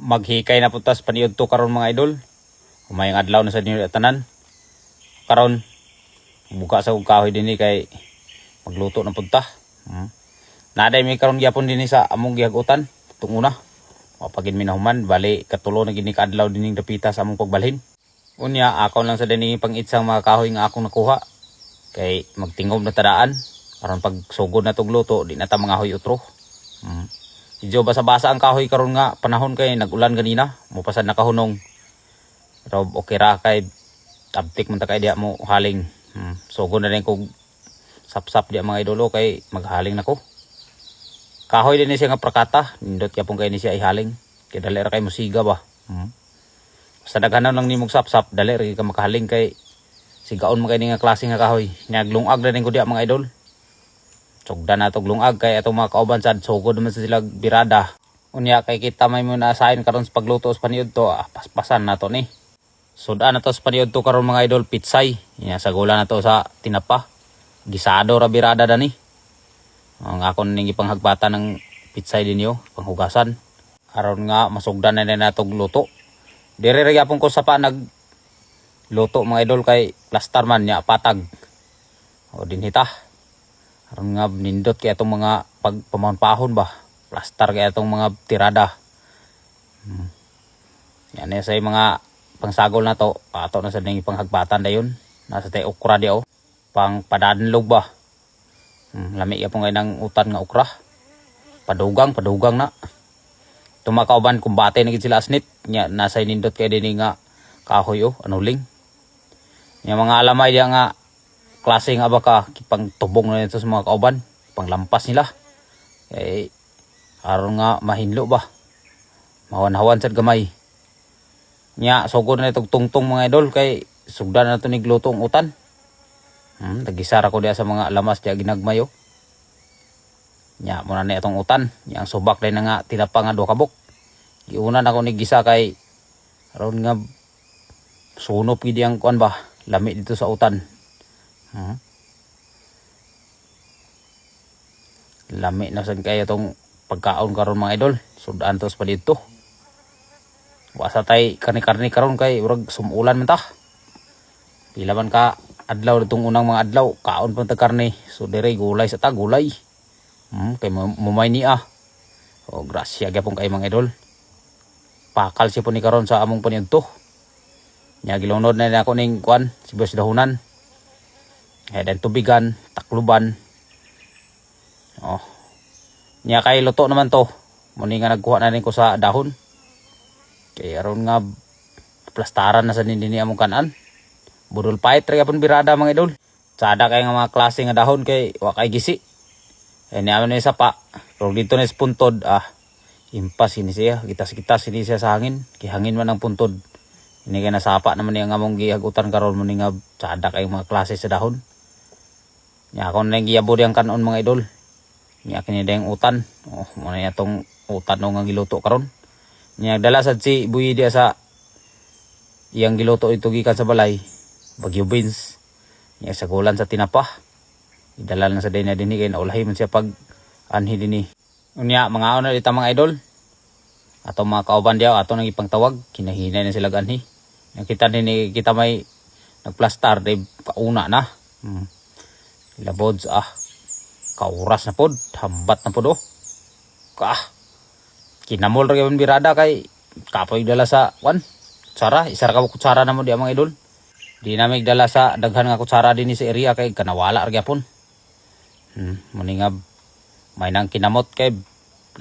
maghikay na putas paniud to karon mga idol. Umayang adlaw na sa dinyo tanan. Karon buka sa kahoy dinhi kay magluto na punta. Naday mi karon gyapon dinhi sa among gihagutan tung una. Mapagin mi nahuman bali katulo na gini ka adlaw dinhi dapita sa among pagbalhin. Unya ako lang sa dinhi pangitsang mga kahoy nga akong nakuha. Kay magtingob na tadaan aron pag sugod na tog luto di na ta mga hoy utro. Medyo basa-basa ang kahoy karon nga panahon kay nagulan ganina, mopasad na kahunong. Pero okay ra kay tabtik man ta kay diha mo haling. Sugod na rin kog sap-sap diha mga idolo kay maghaling nako. Kahoy din siya nga prakata, nindot gyapon kay ni siya ihaling. Kay dali ra kay musiga ba. Sa daghanan lang nimog sap-sap, dali ra ka makahaling kay sigaon man kay ni nga klase nga kahoy. Nyaglungag na rin ko diha mga idol. Sugdan na tog lungag kay atong mga kauban sad sugod naman sa sila birada. Unya kay kita may muna asahin karon sa pagluto sa paniud to, paspasan na to ni. Sudan na to sa paniud to karon mga idol, pitsay. Nya sagula na to sa tinapa. Gisado ra birada dani. Ang akon ning ipanghagbatan ng pitsay dinyo, panghugasan. Aron nga masugdan na na tog luto. Dire ra gyapon ko sa pa nag luto mga idol kay plaster man nya patag. O dinhita. Aron nga nindot kay atong mga pagpamahon-pahon ba. Plaster kay atong mga tirada. Yan na sa mga pangsagol na to. Ato na sa ning ipanghagbatan dayon. Nasa tay okra di o. Pang padadanlog ba. Lami ya po ngayon ng utan nga okra. Padugang na. Tumakauban kumbate na sila asnit. Nya nasa nindot kay din nga kahoy o anuling. Nya mga alamay diya nga klase nga ba ka pang tubong na nito sa mga kauban. Panglampas nila. Eh, aron nga mahinlo ba. Mawanhawan sad gamay. Nya sugod na itong tungtong mga idol kay sugdan na ito ni glutong utan. Tagisara ko diya sa mga lamas diya ginagmayo. Nya muna na itong utan. Nya ang subak din na nga tinapa nga 2 kabok. Giunan ako ni gisa kay aron nga sunop gid ang kuan ba. Lami dito sa utan. Lami na sad kay itong pagkaon karon mga idol. Sudan tos pa dito. Wasa tay karni-karni karon kay urag sumulan man ta. Pila man ka adlaw ditong unang mga adlaw, kaon pa ta karni. So dire gulay sa ta, gulay. Kay mumay ni O grasya gyapon kay mga idol. Pakal siya po ni karon sa among paniudto. Nya gilunod na ako ning kuan, sibuyas dahunan. Dan tubigan, takluban. Nya kay luto naman to. Muni nga nagkuha na rin ko sa dahon. Kay aron nga plastaran na sa nindini among kanan. Budol pait ra gyapon birada mga idol. Sada kay nga mga klase nga dahon kay wa kay gisi. Ni aman ni sapa. Pero dito na puntod impas ini siya. Kitas-kitas ini siya sa hangin. Kay hangin man ang puntod. Ini kay nasapa naman niya nga among gihagutan karon muni nga sada kay mga klase sa dahon. Nya ako na giyabo diyang kanon mga idol. Nya kini dayang utan. Muna niya tong utan nga giluto karon. Nya dala sad si buyi diya sa iyang giluto ito gikan sa balay. Bagyo beans. Nya sagulan sa tinapa. Idala na sa day na dinhi kay naulahi man siya pag anhi dinhi. Unya mga una dita mga idol. Ato mga kauban diya ato nang ipangtawag kinahinay na sila anhi. Nakita dinhi kita may nagplastar day pauna na. Labods kauras na pod, hambat na pod kinamol ra gyud birada kay kapoy dala sa kutsara, isa ra ka kutsara na mo di mga idol. Di na mig dala sa daghan nga kutsara dinhi sa area kay kanawala ra gyapon. Muni nga may nang kinamot kay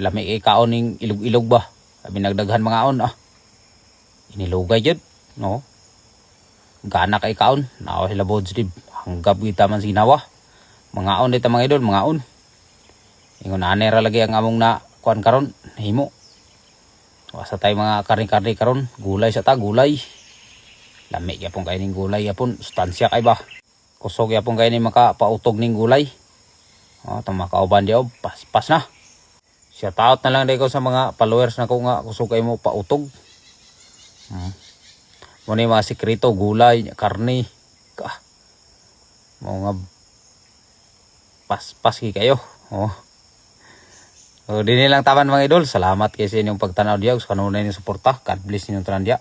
lami kay kaon ning ilog-ilog ba. Abi nagdaghan mga on inilugay jud no. Gana kay kaon, nawa sila bods dib. Hanggap kita man sinawa. Mga on dito mga idol, mga on. Ingon anay ra lagi ang among na kuan karon, himo. Wasa tay mga karni-karni karon, gulay sa ta, gulay. Lami gyapon kay ning gulay gyapon, sustansya kay ba. Kusog gyapon kay ni makapautog ning gulay. Tong makauban diyo, pas na. Shout out na lang day ko sa mga followers na ko nga kusog kay mo pautog. Muna mga sikreto, gulay, karni. Mga pas kayo. So, din lang taman mga idol. Salamat kayo sa inyong pagtanaw diya. Sa kanunay ninyong suporta. God bless ninyong tanan diya.